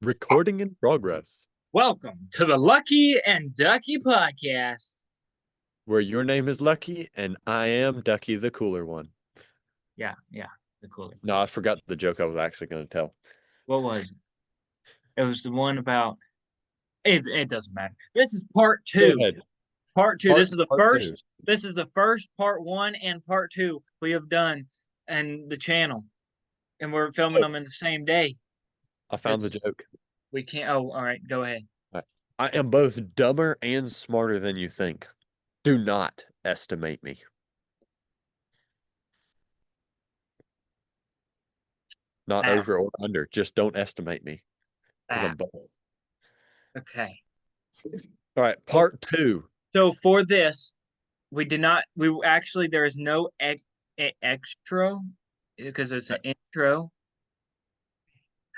Recording in progress, Welcome to the Lucky and Ducky podcast. where your name is Lucky and I am Ducky the cooler one. Yeah, the cooler. No, I forgot the joke I was actually going to tell. What was it? It was the one about it doesn't matter. This is part Go two. ahead. Part two. Part part two. This is the first part one and part two we have done and the channel. And we're filming Oh, them in the same day. I found the It's joke. we can't all right, go ahead. I am both dumber and smarter than you think. Do not estimate me. Not Ah, over or under. Just don't estimate me because ah, I'm both. okay. All right, Oh, part two. so for this, we did not we actually there is no extra because it's Uh, an intro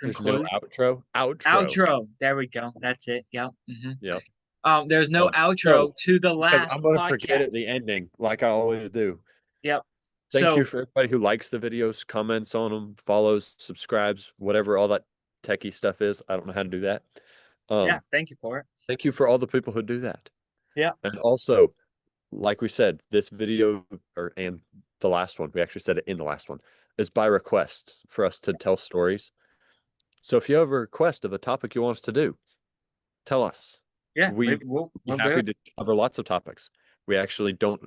There's no conclusion. outro. Outro. Outro. There we go. That's it. Yep. Yep. There's no outro So, to the because last I'm going to forget at podcast. the ending, like I always do. Yep. Thank you So for everybody who likes the videos, comments on them, follows, subscribes, whatever all that techie stuff is. I don't know how to do that. yeah, Um, thank you for it. Thank you for all the people who do that. Yeah. And also, like we said, this video and the last one, we actually said it in the last one, is by request for us to tell stories. So if you have a request of a topic you want us to do, tell us. Yeah. We be We'll do happy it. to cover lots of topics. We actually don't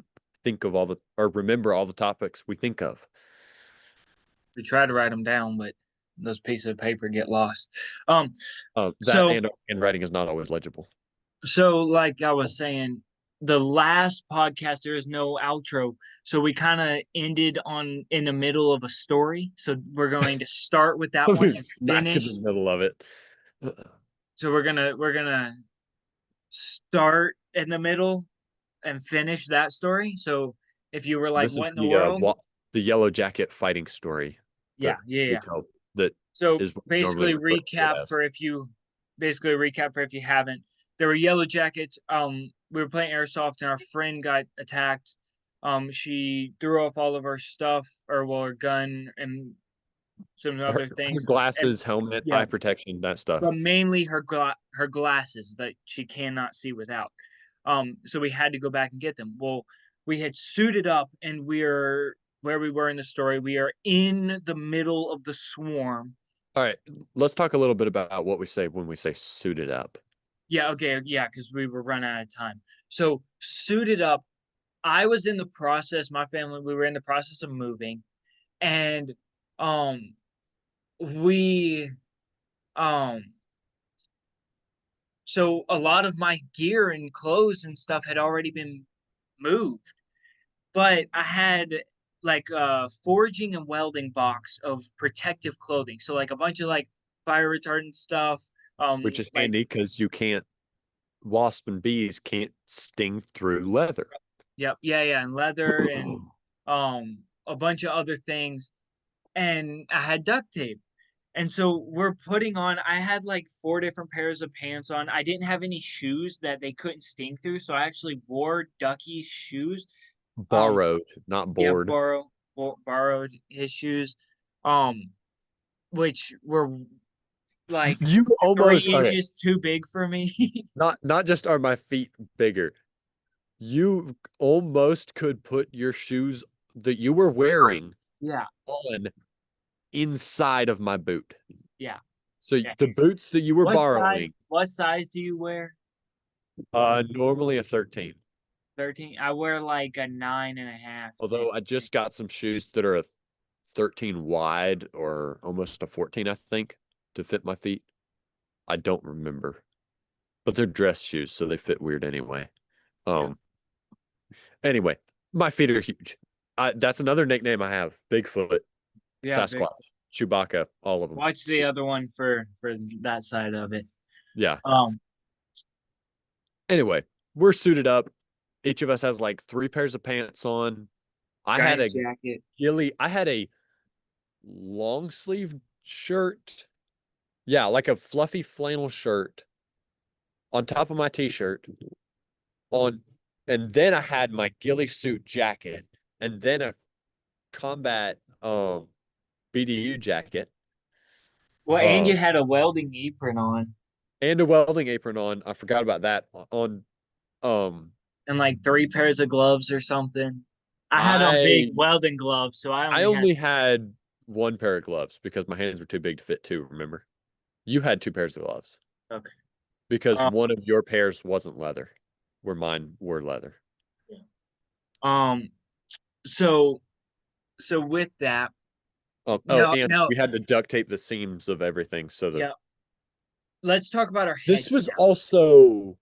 think of all the or remember all the topics we think of. We try to write them down, but those pieces of paper get lost. Um. That So and writing is not always legible. like I was saying, the last podcast there is no outro, so we kind of ended on in the middle of a story. So we're going to start with that one and Smack in the finish. middle of it. So we're gonna start in the middle and finish that story. So if you were So like, this is what in the world? the Yellow Jacket fighting story Yeah, that yeah, we yeah. tell that So is what we normally refer to it as. basically recap for if you haven't. There were yellow jackets. We were playing airsoft and our friend got attacked. She threw off all of her stuff, or well, her gun and some other Her things. And glasses, helmet, yeah, eye protection, that but stuff. mainly her glasses that she cannot see without. So we had to go back and get them. Well, we had suited up, and we're where we were in the story. We are in the middle of the swarm. All right, let's talk a little bit about what we say when we say suited up. Yeah, okay, yeah, because we were running out of time. So suited up. I was in the process. My family, we were in the process of moving, and um, we um so a lot of my gear and clothes and stuff had already been moved, but I had like a forging and welding box of protective clothing. So like a bunch of like fire retardant stuff. Which is Like handy because you can't wasp and bees can't sting through leather. yep, yeah, and leather and a bunch of other things. And I had duct tape. And so we're putting on, I had like four different pairs of pants on. I didn't have any shoes that they couldn't sting through. So I actually wore Ducky's shoes. Um, Borrowed, not yeah, bored. borrowed his shoes, um, which were like You three almost okay. inches too big for me. Not just are my feet bigger. You almost could put your shoes that you were wearing Yeah, on inside of my boot. yeah, So yeah. the boots that you were What size? borrowing, What size do you wear? normally a 13. 13. I wear like a 9.5. Although I just got some shoes that are a 13 wide or almost a 14, I think, to fit my feet. I don't remember. But they're dress shoes, so they fit weird anyway. Yeah, Um, anyway, my feet are huge. That's another nickname I have. Bigfoot, yeah. Big. Sasquatch, Chewbacca, all of them. Watch the other one for that side of it. Yeah. Um, Anyway, we're suited up. Each of us has like three pairs of pants on. I had giant a jacket. I had a long sleeve shirt. Yeah, like a fluffy flannel shirt on top of my t-shirt on and then I had my ghillie suit jacket and then a combat BDU jacket Well, and you Um, had a welding apron on and a welding apron on. I forgot about that on um and like 3 pairs of gloves or something. I had on big I welding gloves, so I I only had only had one pair of gloves because my hands were too big to fit two, remember? You had two pairs of gloves okay. because Um, one of your pairs wasn't leather, where mine were leather. um so so with that, Oh, no, and no, we had to duct tape the seams of everything so that yeah. Let's talk about our this heads was now. also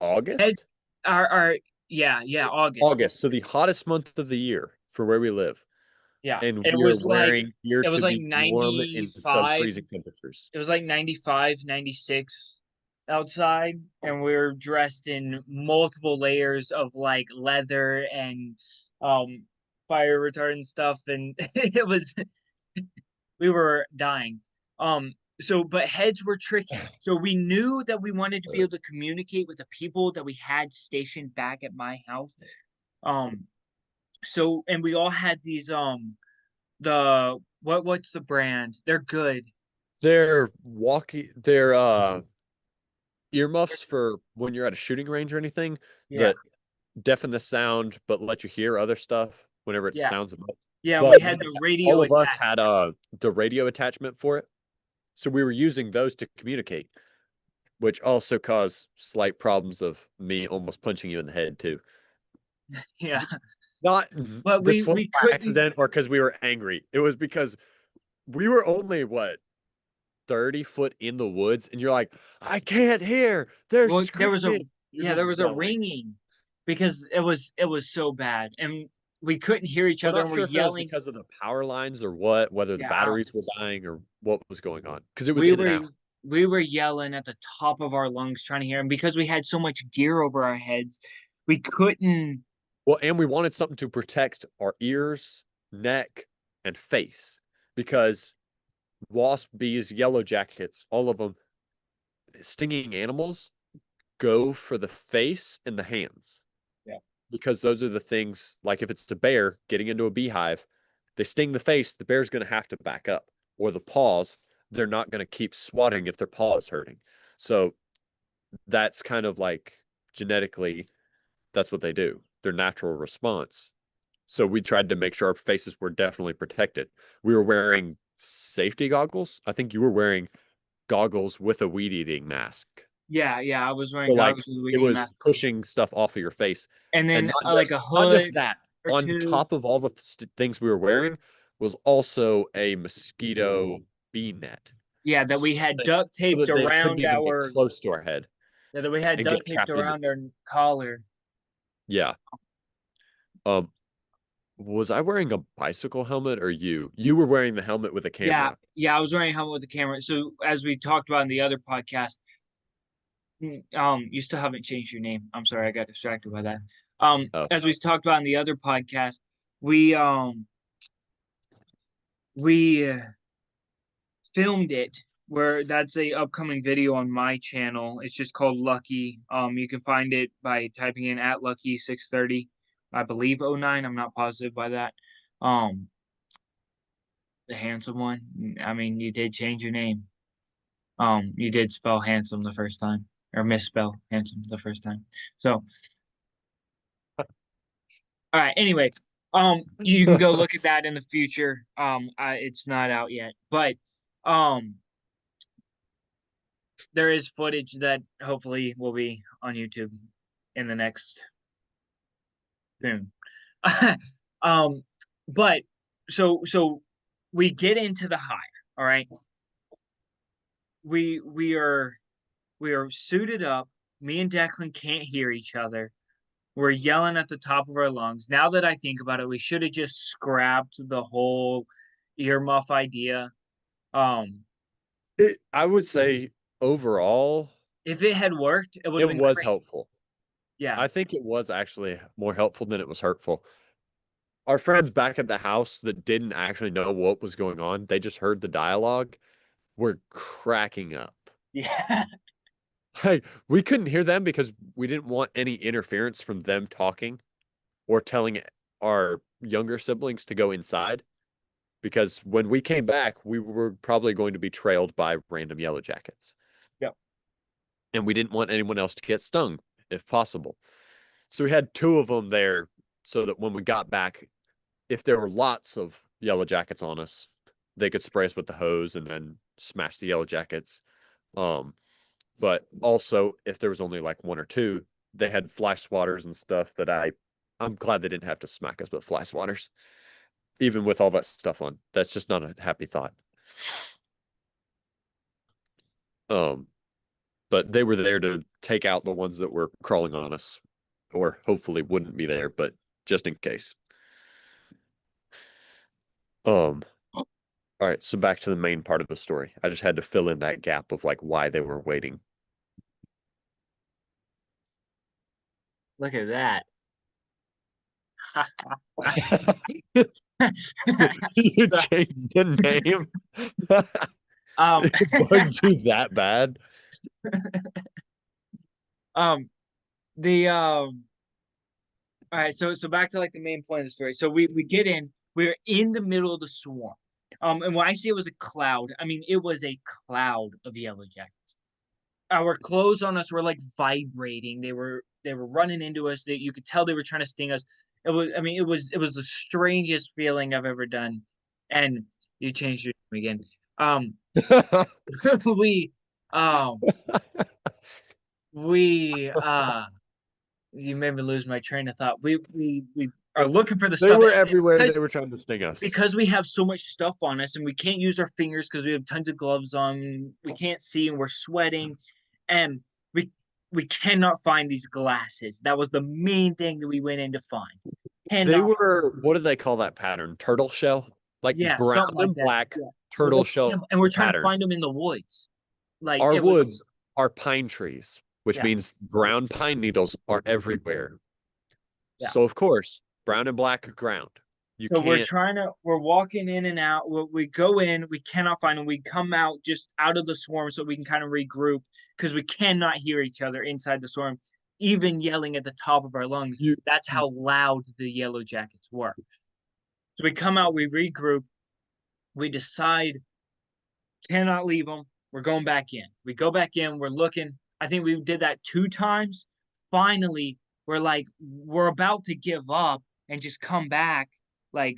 Head, August? our yeah, August. August, so the hottest month of the year for where we live. Yeah, And we are wearing gear it was to like be warm in 95. sub-freezing temperatures. It was like 95, 96 outside, and we were dressed in multiple layers of like leather and um fire retardant stuff, and it was we were dying. So but heads were tricky. So we knew that we wanted to be able to communicate with the people that we had stationed back at my house. Um, so and we all had these what's the brand? They're good. They're earmuffs for when you're at a shooting range or anything Yeah, that deafen the sound but let you hear other stuff whenever it yeah, sounds above. yeah. We But had the all radio of us attached. had the radio attachment for it. So we were using those to communicate, which also caused slight problems of me almost punching you in the head too. Yeah, Not but this wasn't we by couldn't. accident or because we were angry. It was because we were only what 30 foot in the woods, and you're like, I can't hear. They're Well, there was a screaming. You're yeah, just there was a yelling. ringing because it was so bad, and we couldn't hear each We're other, not and we're sure if it was yelling. because of the power lines or what, whether the Yeah, batteries were dying or what was going on. Because it was we in and were out. we were yelling at the top of our lungs trying to hear him because we had so much gear over our heads. We couldn't. Well, and we wanted something to protect our ears, neck, and face because wasp, bees, yellow jackets, all of them, stinging animals go for the face and the hands Yeah, because those are the things like if it's a bear getting into a beehive, they sting the face, the bear's going to have to back up, or the paws, they're not going to keep swatting if their paw is hurting. So that's kind of like genetically, that's what they do, their natural response. So we tried to make sure our faces were definitely protected. We were wearing safety goggles. I think you were wearing goggles with a weed eating mask. yeah. I was So wearing like goggles with a it weenie was mask, pushing stuff off of your face. and And then not like a just hood that, or on two. top of all the things we were wearing was also a mosquito bee net. Yeah, that So we had that, duct so taped that they couldn't around even get our close to our head yeah, that we had and get duct taped trapped into around our collar. yeah. Um was I wearing a bicycle helmet or you? You were wearing the helmet with a Yeah, camera. yeah, I was wearing a helmet with the camera. So as we talked about in the other podcast, you still haven't changed your name. I'm sorry, I got distracted by that. Oh, As we talked about in the other podcast, we we filmed it where that's a upcoming video on my channel. It's just called Lucky. You can find it by typing in at Lucky 630. I believe '09. I'm not positive by that. Um, the handsome one. I mean, you did change your name. You did spell handsome the first time, or misspell handsome the first time. So, all right. Anyway, you can go look at that in the future. It's not out yet, but um, there is footage that hopefully will be on YouTube in the next soon. um, but so we get into the hive. All right, we we are we are suited up. Me and Declan can't hear each other. We're yelling at the top of our lungs. Now that I think about it, we should have just scrapped the whole earmuff idea. Um, I would say overall, if it had worked, it would have it been was great. helpful. Yeah, I think it was actually more helpful than it was hurtful. Our friends back at the house that didn't actually know what was going on, they just heard the dialogue, were cracking up. yeah, Hey, we couldn't hear them because we didn't want any interference from them talking or telling our younger siblings to go inside. because when we came back, we were probably going to be trailed by random yellow jackets. Yep. And we didn't want anyone else to get stung if possible. So we had two of them there so that when we got back, if there were lots of yellow jackets on us, they could spray us with the hose and then smash the yellow jackets. But also if there was only like one or two, they had flash swatters and stuff that I'm glad they didn't have to smack us with flash swatters, even with all that stuff on. That's just not a happy thought. But they were there to take out the ones that were crawling on us, or hopefully wouldn't be there, but just in case. All right, so back to the main part of the story. I just had to fill in that gap of like why they were waiting. Look at that. You So, changed the name. um, It bugged you that bad? um, the all right, so back to like the main point of the story. So we get in, we're in the middle of the swarm. And when I say it was a cloud, I mean it was a cloud of yellow jackets. Our clothes on us were like vibrating. They were running into us. That you could tell they were trying to sting us. It was, I mean, it was the strangest feeling I've ever done. And you changed your name again. We um we you made me lose my train of thought. We are looking for the They stuff were everywhere. because They were trying to sting us. we have so much stuff on us and we can't use our fingers because we have tons of gloves on. We can't see and we're sweating, and we cannot find these glasses. That was the main thing that we went in to find. They Cannot. were, what do they call that pattern? Turtle shell? Like Yeah, brown something like and that. black Yeah. turtle shell And we're trying to pattern. find them in the woods. Like Our it was. woods are pine trees, which Yeah. means brown pine needles are everywhere. Yeah. So of course, brown and black ground. You So can't. we're walking in and out. We go in, we cannot find them. We come out just out of the swarm so we can kind of regroup because we cannot hear each other inside the swarm, even yelling at the top of our lungs. You That's how loud the yellow jackets were. So we come out, we regroup, we decide, cannot leave them. We're going back in. We go back in, we're looking. I think we did that 2 times. Finally, we're about to give up and just come back, like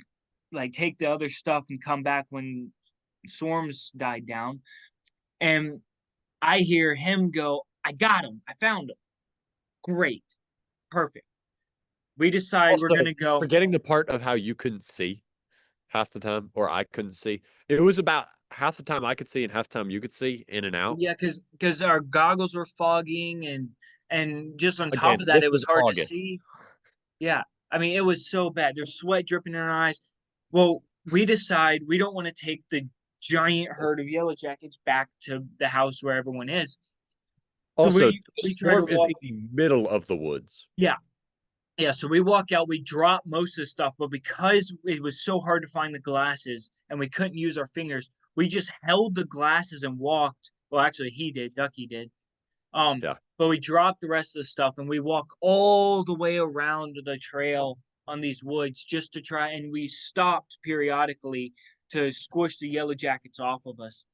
take the other stuff and come back when swarms died down. And I hear him go, I got him. I found him. Great. Perfect. We decide we're also gonna go. forgetting the part of how you couldn't see half the time, or I couldn't see. It was about half the time I could see and half the time you could see in and out. Yeah, because our goggles were fogging and just on top Again, of that, this it was was hard to August. see. Yeah. I mean, it was so bad. There's sweat dripping in our eyes. Well, we decide we don't want to take the giant herd of yellow jackets back to the house where everyone is. So Also, we this try to swarm is walk. in the middle of the woods. Yeah. Yeah. So we walk out, we drop most of the stuff, but because it was so hard to find the glasses and we couldn't use our fingers, we just held the glasses and walked. Well, actually, he did. Ducky did. Yeah. But we dropped the rest of the stuff and we walk all the way around the trail on these woods just to try, and we stopped periodically to squish the yellow jackets off of us.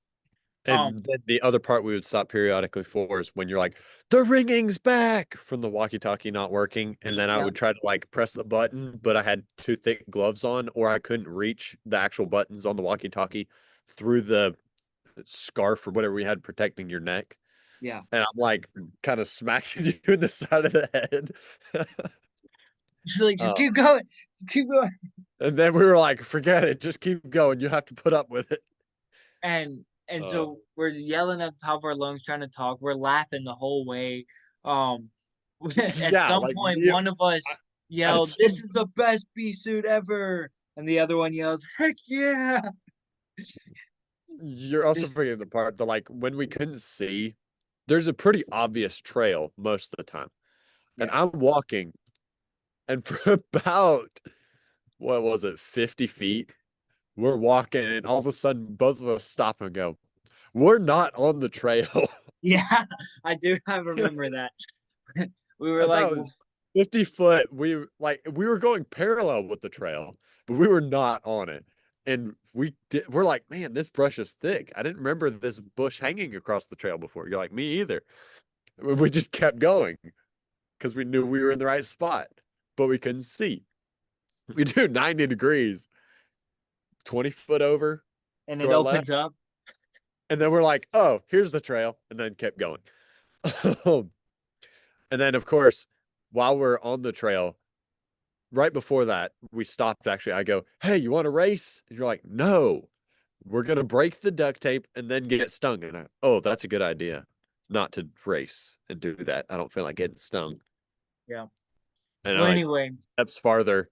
And then the other part we would stop periodically for is when you're like, the ringing's back from the walkie-talkie not working. And then I Yeah, would try to like press the button, but I had too thick gloves on, or I couldn't reach the actual buttons on the walkie-talkie through the scarf or whatever we had protecting your neck. yeah. And I'm like kind of smacking you in the side of the head. Just like, just Uh, keep going, keep going. and then we were like, forget it, just keep going. You have to put up with it. And Uh, so we're yelling at the top of our lungs, trying to talk. We're laughing the whole way. Um, at yeah, some like point, me, one of us at yelled, "This some is the best bee suit ever," and the other one yells, "Heck yeah!" You're also This, forgetting the part that like when we couldn't see, there's a pretty obvious trail most of the time. And yeah, I'm walking, and for about what was it, 50 feet, we're walking, and all of a sudden both of us stop and go, we're not on the trail. yeah. I do. I remember that. We were like, About 50 foot, we were going parallel with the trail, but we were not on it. And we're like, man, this brush is thick. I didn't remember this bush hanging across the trail before. You're like, me either. We just kept going because we knew we were in the right spot, but we couldn't see. We do 90 degrees, 20 foot over And to it our left. opens up. And then we're like, oh, here's the trail. And then kept going. And then, of course, while we're on the trail, right before that, we stopped. Actually, I go, hey, you want to race? And you're like, no, we're going to break the duct tape and then get stung. And oh, that's a good idea not to race and do that. I don't feel like getting stung. Yeah. And Well, like anyway, steps farther,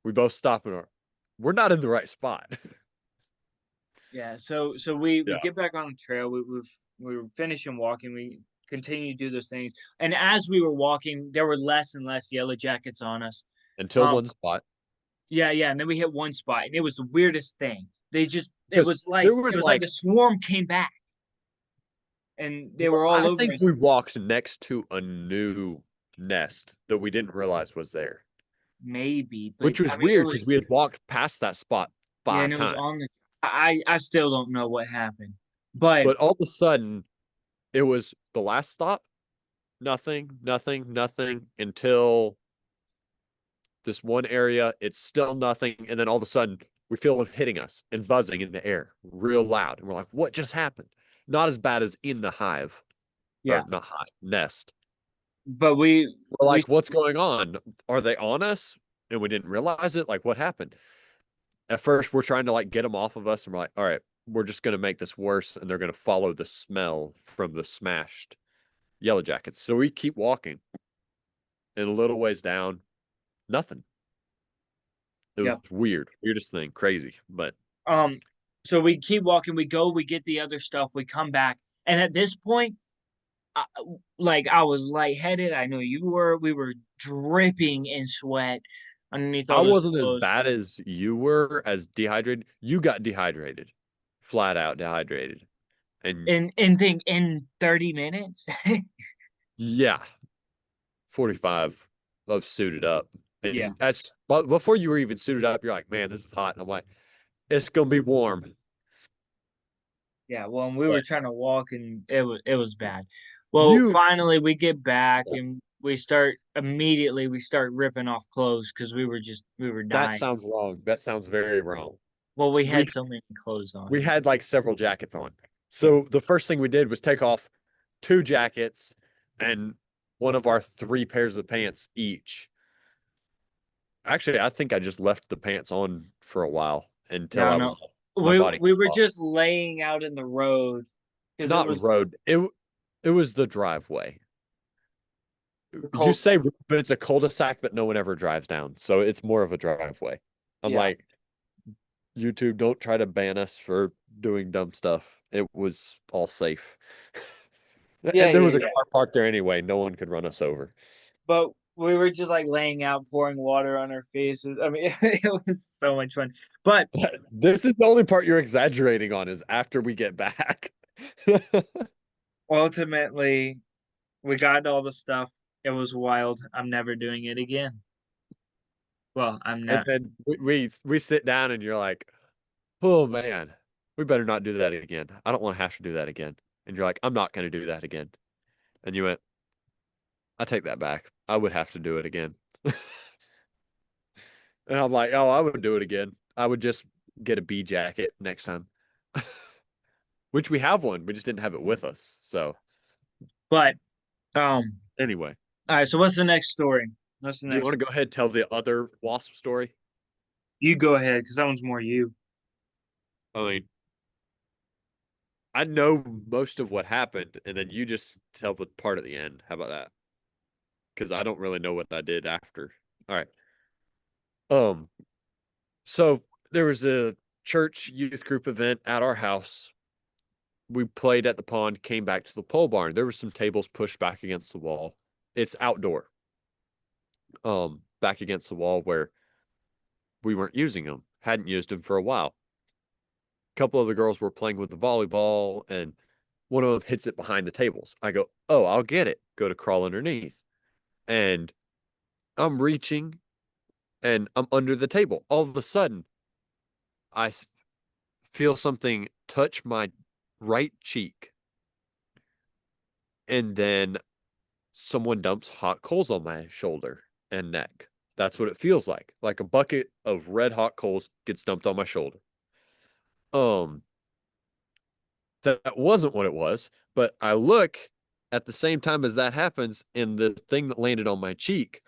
we both stop and we're not in the right spot. yeah. So we Yeah. get back on the trail. We were finishing walking. We continue to do those things. And as we were walking, there were less and less yellow jackets on us. Until Um, one spot. yeah, yeah. And then we hit one spot, and it was the weirdest thing. They just Because there it was was like like, a swarm came back, and they were all I over think us. we walked next to a new nest that we didn't realize was there, Maybe, but which was I mean, it weird because we was had walked past that spot yeah, five and it was times. on the. I still don't know what happened, but But all of a sudden, it was the last stop. Nothing, nothing, nothing until this one area. It's still nothing. And then all of a sudden, we feel it hitting us and buzzing in the air real loud. And we're like, what just happened? Not as bad as in the hive yeah, or not hive, nest. but We're we like, what's going on? Are they on us? And we didn't realize it. Like, what happened? At first, we're trying to like get them off of us. And we're like, all right, we're just going to make this worse. And they're going to follow the smell from the smashed yellow jackets. So we keep walking and a little ways down, nothing. It was yeah. weird, weirdest thing, crazy. But Um, so we keep walking. We go. We get the other stuff. We come back, and at this point, I, like I was lightheaded. I know you were. We were dripping in sweat underneath I all those wasn't as clothes. bad as you were, as dehydrated. You got dehydrated, flat out dehydrated. And And think in 30 minutes. yeah, 45 of suited up. Yeah. And but before you were even suited up, you're like, man, this is hot. And I'm like, it's gonna be warm. Yeah, well, and we were But trying to walk, and it was bad. Well, you finally we get back, and we start ripping off clothes because we were that dying. sounds wrong. That sounds very wrong. Well, we We had so many clothes on. we had like several jackets on. So the first thing we did was take off two jackets and one of our three pairs of pants each. Actually, I think I just left the pants on for a while until No, I no, was my body we were off. just laying out in the road because it Not was road. It was the driveway. the You cold. say, but it's a cul-de-sac that no one ever drives down, so it's more of a driveway. I'm Yeah, like, YouTube, don't try to ban us for doing dumb stuff. It was all safe. yeah, And there yeah, was a yeah. car parked there anyway. No one could run us over. But we were just like laying out, pouring water on our faces. I mean, it was so much fun. But This is the only part you're exaggerating on is after we get back. ultimately, we got all the stuff. It was wild. I'm never doing it again. Well, I'm And not. then we sit down and you're like, oh man, we better not do that again. I don't want to have to do that again. And you're like, I'm not going to do that again. And you went, I take that back. I would have to do it again. And I'm like, oh, I would do it again. I would just get a B jacket next time. Which we have one. We just didn't have it with us. So But anyway, all right. So what's the next story? What's the do you next? want to go ahead and tell the other wasp story? You go ahead, because that one's more you. I mean, I know most of what happened, and then you just tell the part at the end. How about that? Because I don't really know what I did after. All right. Um, so there was a church youth group event at our house. We played at the pond, came back to the pole barn. There were some tables pushed back against the wall. It's outdoor. Back against the wall where we weren't using them. Hadn't used them for a while. A couple of the girls were playing with the volleyball, and one of them hits it behind the tables. I go, oh, I'll get it. Go to crawl underneath. And I'm reaching and I'm under the table. All of a sudden, I feel something touch my right cheek, and then someone dumps hot coals on my shoulder and neck. That's what it feels like. Like a bucket of red hot coals gets dumped on my shoulder. Um, that wasn't what it was, but I look at the same time as that happens, and the thing that landed on my cheek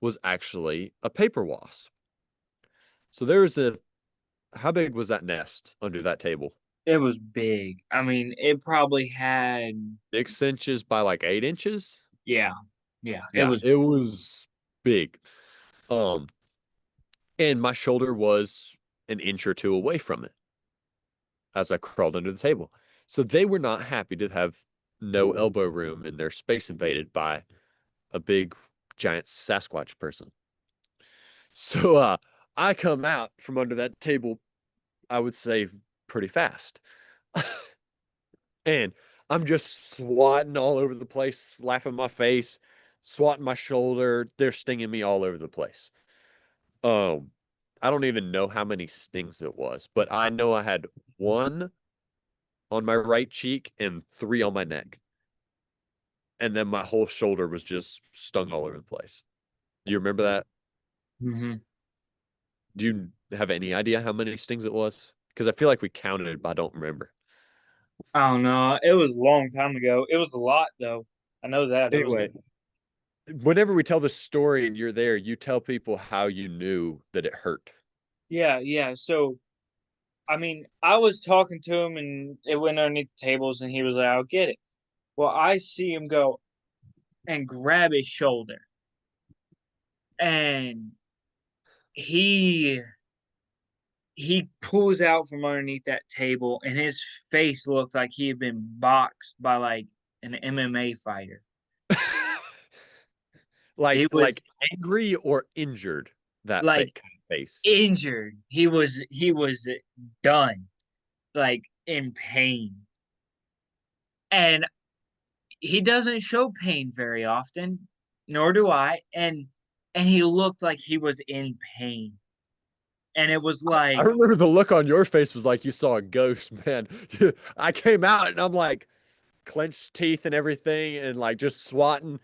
was actually a paper wasp. So there's a how big was that nest under that table? It was big. I mean, it probably had, 6 inches by like 8 inches. yeah, yeah, it Yeah, was. it was big. Um, and my shoulder was an inch or two away from it as I crawled under the table. So they were not happy to have no elbow room in their space invaded by a big giant Sasquatch person. So I come out from under that table, I would say pretty fast. And I'm just swatting all over the place, slapping my face, swatting my shoulder. They're stinging me all over the place. Um, I don't even know how many stings it was, but I know I had one on my right cheek and three on my neck. And then my whole shoulder was just stung all over the place. Do you remember that? Hmm. Do you have any idea how many stings it was? Because I feel like we counted it, but I don't remember. I don't know. It was a long time ago. It was a lot though. I know that it was. Anyway, whenever we tell the story and you're there, you tell people how you knew that it hurt. Yeah, yeah. So I mean, I was talking to him and it went underneath the tables and he was like, I'll get it. Well, I see him go and grab his shoulder. And he he pulls out from underneath that table and his face looked like he had been boxed by like an MMA fighter. He Like was angry or injured, that like fake face. injured. He was done, like in pain. And he doesn't show pain very often, nor do I. And he looked like he was in pain. And it was I like, remember the look on your face was like you saw a ghost, man. I came out and I'm like clenched teeth and everything and like just swatting.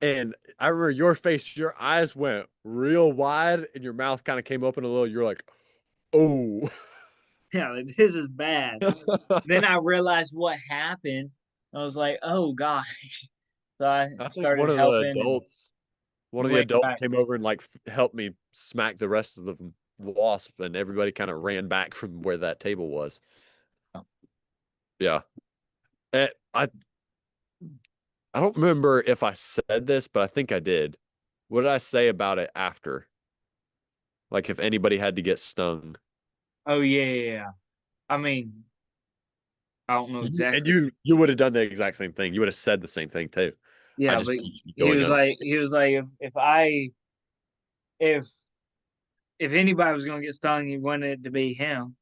And I remember your face, your eyes went real wide and your mouth kind of came open a little. You're like, oh. yeah, like, this is bad. Then I realized what happened. I was like, oh gosh. So I I think started helping and one he of the went adults back. came over and like helped me smack the rest of the wasp, and everybody kind of ran back from where that table was. Yeah. Eh, I don't remember if I said this, but I think I did. What did I say about it after? Like if anybody had to get stung. Oh yeah, yeah, yeah. I mean, I don't know And exactly. you would have done the exact same thing. You would have said the same thing too. I Yeah, just but beat you going under. he was like, if if anybody was gonna get stung, he wanted it to be him,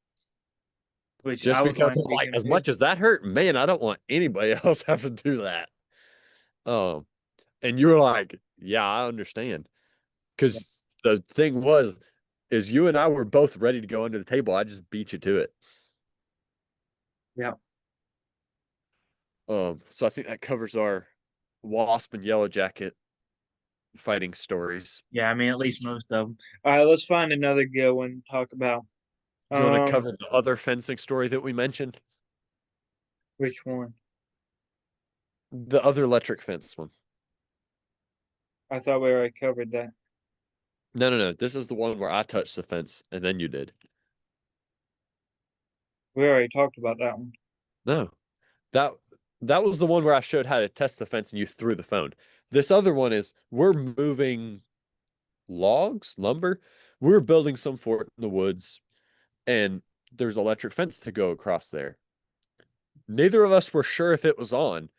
which I Just was because wanting to I'm be like, him as too. much as that hurt, man, I don't want anybody else have to do that. Um, and you were like, yeah, I understand. Yeah. Because the thing was, is you and I were both ready to go under the table. I just beat you to it. Yeah. So I think that covers our wasp and yellow jacket fighting stories. Yeah, I mean at least most of them. All right, let's find another good one to talk about. Do you want to Um, cover the other fencing story that we mentioned? which one? The other electric fence one. I thought we already covered that. No, no, no. This is the one where I touched the fence and then you did. We already talked about that one. No, that that was the one where I showed how to test the fence and you threw the phone. This other one is we're moving logs, lumber. We're building some fort in the woods, and there's electric fence to go across there. Neither of us were sure if it was on,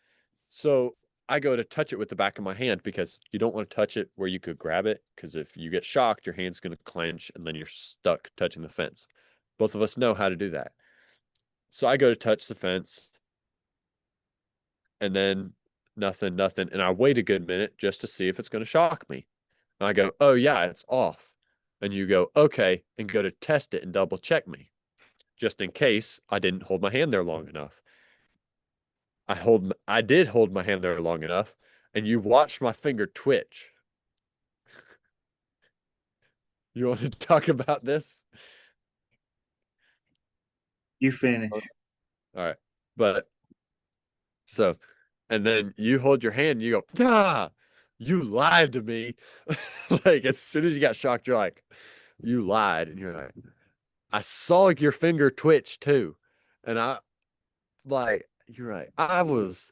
so I go to touch it with the back of my hand because you don't want to touch it where you could grab it because if you get shocked, your hand's going to clench and then you're stuck touching the fence. Both of us know how to do that. So I go to touch the fence and then nothing, nothing. And I wait a good minute just to see if it's going to shock me. And I go, oh, yeah, it's off. And you go, okay, and go to test it and double check me. just in case I didn't hold my hand there long enough. I did hold my hand there long enough, and you watched my finger twitch. You want to talk about this? You finish. All right. But so, and then you hold your hand, you go, ah, you lied to me. Like, as soon as you got shocked, you're like, you lied. And you're like, I saw your finger twitch too. And you're right. I was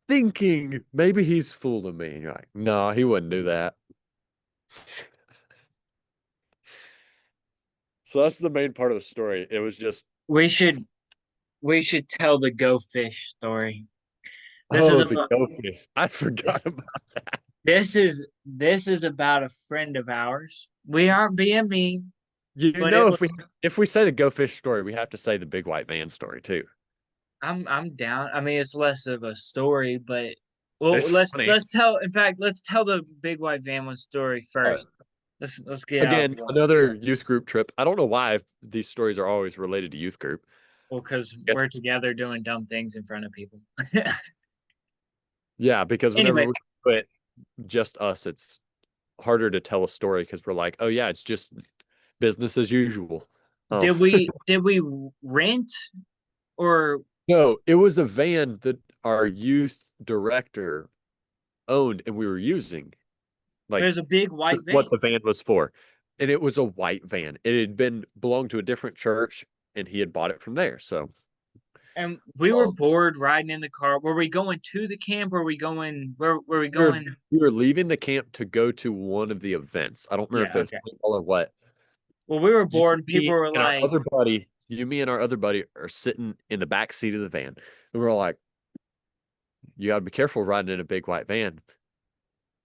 thinking maybe he's fooling me. And you're like, no, he wouldn't do that. So that's the main part of the story. It was just, We should we should tell the Go Fish story. This is oh, the about go fish. I forgot about. this is about a friend of ours. We aren't being mean, You but it know, was if we say the go fish story, we have to say the big white van story too. I'm down. I mean, it's less of a story, but well, It's funny. let's tell. In fact, let's tell the big white van one story All right. first. Let's get out Again, the way. another youth group trip. I don't know why these stories are always related to youth group. Well, because Yes. we're together doing dumb things in front of people. Yeah, because whenever Anyway, we put just us, it's harder to tell a story because we're like, oh yeah, it's just business as usual. Um, did we rent or no, it was a van that our youth director owned and we were using. Like there's a big white that's van? what the van was for. And it was a white van. It had been belonged to a different church and he had bought it from there. So And we were um, bored riding in the car. Were we going to the camp? Or were we going? Where were we we were going? we were leaving the camp to go to one of the events. I don't remember if Yeah, it was okay. paintball or what. Well, we were You, bored, and people me, were and our like, other buddy, me and our other buddy are sitting in the back seat of the van. And we're like, you gotta be careful riding in a big white van.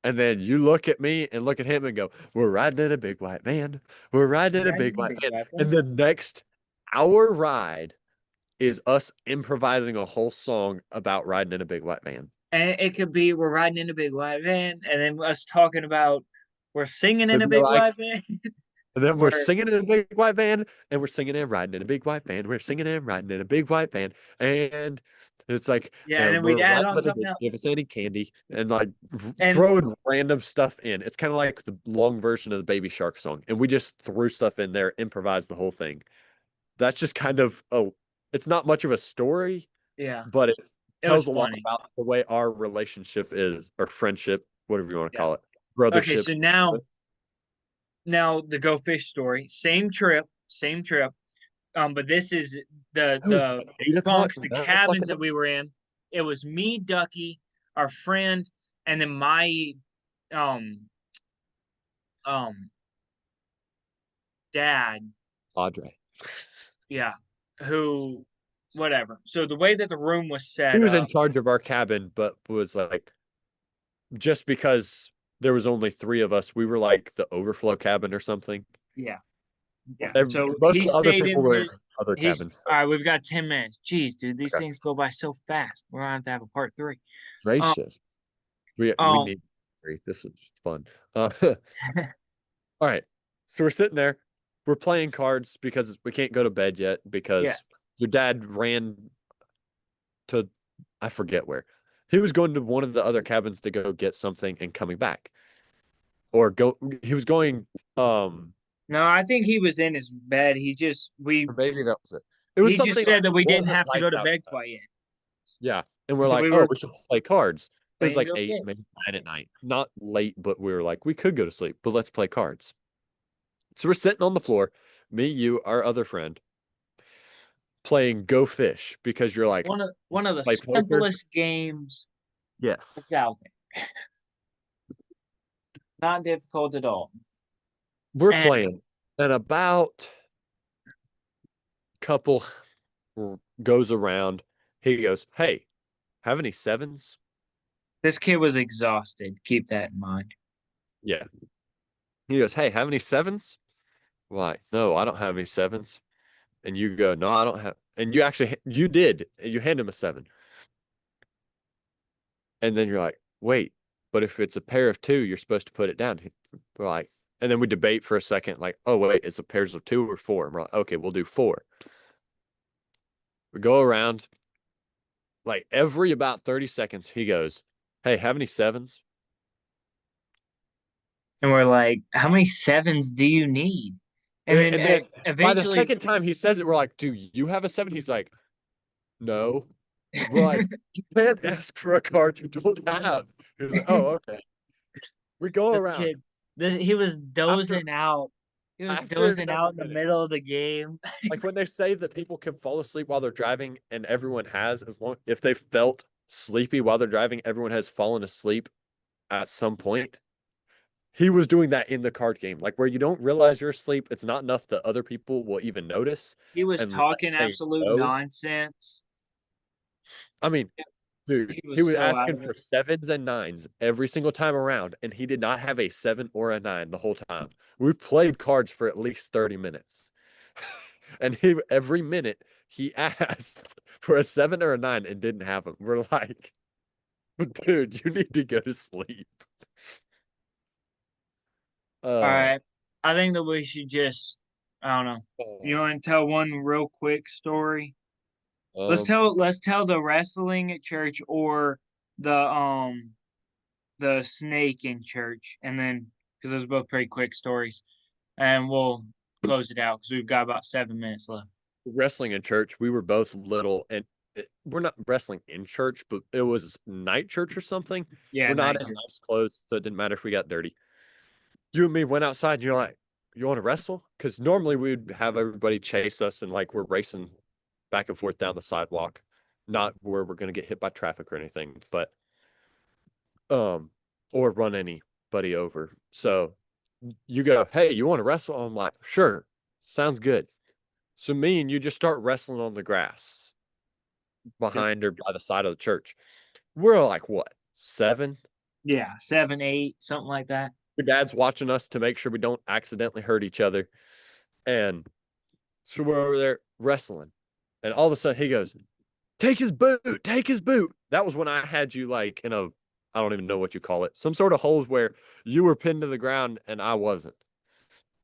And then you look at me and look at him and go, we're riding in a big white van. We're riding in a "Right, big white big van. white And van." the next hour ride is us improvising a whole song about riding in a big white van. And it could be we're riding in a big white van, and then us talking about we're singing in And a we're big like, white van. and then we're We're singing in a big white van, and we're singing and riding in a big white van. We're singing and riding in a big white van, and it's like, yeah, and and then we'd we're add riding on by the something beach, else. give us any candy, and like And throwing random stuff in. It's kind of like the long version of the Baby Shark song, and we just threw stuff in there, improvised the whole thing. That's just kind of it's not much of a story, yeah, but it it was tells a lot funny. about the way our relationship is, or friendship, whatever you want to Yeah. call it, Okay, brothership. so now the Go Fish story, same trip. But this is the It was the like 8 o'clock, bunks, the 9 o'clock cabins at that night. we were in. It was me, Ducky, our friend, and then my um um dad. Padre. Yeah, who whatever. So the way that the room was He set was in up, charge of our cabin, but was like just because there was only three of us, we were like the overflow cabin or something. yeah, yeah. So Most he of the other stayed people in were there. in other He's cabins. all right. We've got 10 minutes. Jeez, dude, these Okay. things go by so fast. We're gonna have a part three. Um, Gracious. We um, need three. This was fun. All right. So we're sitting there. We're playing cards because we can't go to bed yet yeah. because your dad ran to I forget where. He was going to one of the other cabins to go get something and coming back. Or go he was going No, I think he was in his bed. He just we or maybe that was it. It was he just something said like that it we didn't wasn't have to go lights to bed outside. quite yet. Yeah. And we're So like, we oh, were we should play cards. It was playing like Go 8, Fish. maybe 9 at night. Not late, but we were like, we could go to sleep, but let's play cards. So we're sitting on the floor, me, you, our other friend, playing Go Fish because you're like, One of the play poker? simplest games Yes. that's out there. Not difficult at all. We're And playing. And about couple goes around. He goes, hey, have any sevens? this kid was exhausted. Keep that in mind. Yeah. He goes, hey, have any sevens? Why? No, I don't have any sevens. And you go, no, I don't have. And you actually, you did. You hand him a seven. And then you're like, wait, but if it's a pair of two, you're supposed to put it down. We're like, and then we debate for a second, like, oh, wait, it's a pairs of two or four. And we're like, okay, we'll do four. We go around, like every about 30 seconds, he goes, "Hey, have any sevens?" And we're like, how many sevens do you need? And then And then by the eventually, second time he says it, we're like, "Do you have a seven?" He's like, "No." We're like, "You can't ask for a card you don't have." He's like, "Oh, okay." We go this around kid, he was after dozing out. He was after dozing another out in the minute. middle of the game. Like when they say that people can fall asleep while they're driving, and everyone has, as long if they felt sleepy while they're driving, everyone has fallen asleep at some point. He was doing that in the card game, like where you don't realize you're asleep. It's not enough that other people will even notice He was unless talking they absolute know. nonsense. I mean, dude, He he was was so out asking of it. for sevens and nines every single time around, and he did not have a seven or a nine the whole time. We played cards for at least 30 minutes. And he every minute he asked for a seven or a nine and didn't have them. We're like, dude, you need to go to sleep. All Uh, right. I think that we should just, I don't know. You want to tell one real quick story? um, Let's tell the wrestling at church or the snake in church, and then because those are both pretty quick stories, and we'll close it out because we've got about 7 minutes left. wrestling in church, we were both little, and we're not wrestling in church, but it was night church or something. Yeah, We're not night in church. nice clothes, so it didn't matter if we got dirty. You and me went outside, and you're like, "You want to wrestle?" Because normally we'd have everybody chase us, and like we're racing back and forth down the sidewalk, not where we're gonna get hit by traffic or anything, but um, or run anybody over. So you go, "Hey, you want to wrestle?" I'm like, "Sure, sounds good." So me and you just start wrestling on the grass Yep. behind or by the side of the church. We're like, what, 7? Yeah, 7, 8, something like that. Your dad's watching us to make sure we don't accidentally hurt each other. And so we're over there wrestling. And all of a sudden he goes, "Take his boot, take his boot." That was when I had you like in a, I don't even know what you call it, some sort of holes where you were pinned to the ground and I wasn't.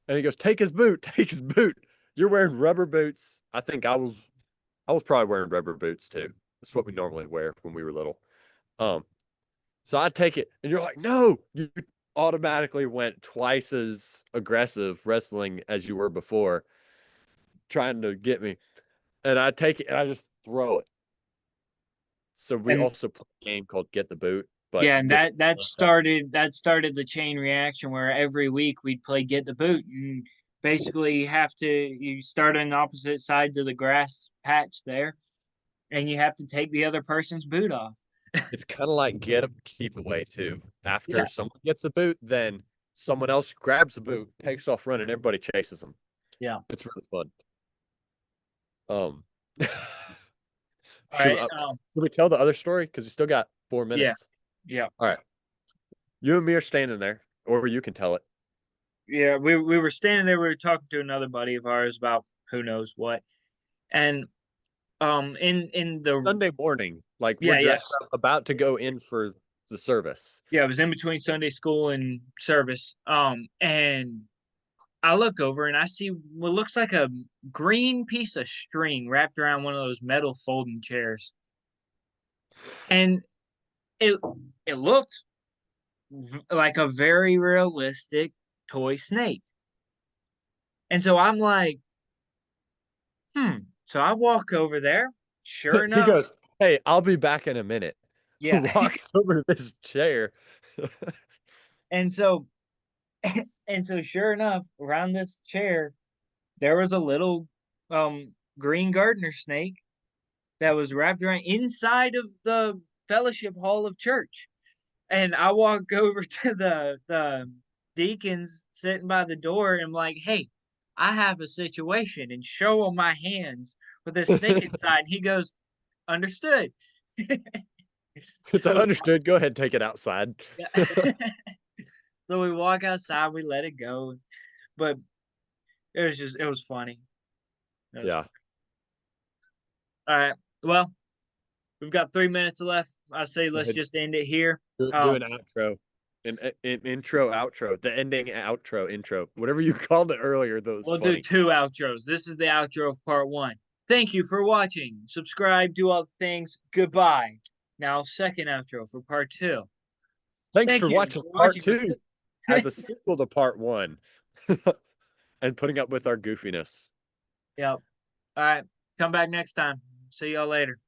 And he goes, "Take his boot, take his boot." You're wearing rubber boots. I was probably wearing rubber boots too. That's what we normally wear when we were little. Um, so I take it, and you're like, "No!" You automatically went twice as aggressive wrestling as you were before, trying to get me. And I take it and I just throw it. So we And also play a game called Get the Boot, but yeah, and this that started the chain reaction where every week we'd play get the boot, and basically you start on opposite sides of the grass patch there, and you have to take the other person's boot off. it's kind of like get a keep away too. After Yeah, someone gets the boot, then someone else grabs the boot, takes off running, everybody chases them. yeah. It's really fun. Um, All should, right. should we tell the other story? Because we still got 4 Yeah, minutes. yeah, All right. You and me are standing there, or you can tell it. yeah. We were standing there. We were talking to another buddy of ours about who knows what, and in the Sunday morning, like we're yeah, dressed yes, up, about to go in for the service. yeah. It was in between Sunday school and service. And I look over and I see what looks like a green piece of string wrapped around one of those metal folding chairs, and it it looked like a very realistic toy snake. And so I'm like, hmm. So I walk over there. Sure He enough, goes, "Hey, I'll be back in a minute." yeah. Walks over to this chair. And so and so sure enough, around this chair, there was a little green gardener snake that was wrapped around inside of the fellowship hall of church. And I walk over to the deacons sitting by the door and I'm like, hey, I have a situation, and show him my hands with this snake inside. And he goes, understood. It's So understood. Go ahead, take it outside. yeah. So we walk outside, we let it go. But it was funny. It was Yeah. funny. All right. Well, we've got 3 minutes left. I say Go let's ahead. just end it here. Do an outro. An intro, outro, the ending, outro, intro, whatever you called it earlier. That was We'll do funny. 2 outros. This is the outro of part 1. Thank you for watching. Subscribe, do all the things. Goodbye. Now, second outro for part 2. Thanks Thank for you watching for part watching. 2 as a sequel to part 1 and putting up with our goofiness. Yep. All right. Come back next time. See y'all later.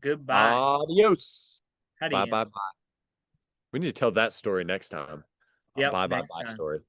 Goodbye. Adios. How do Bye, you? bye, bye. We need to tell that story next time. Yep. Bye, bye, Next bye time. story.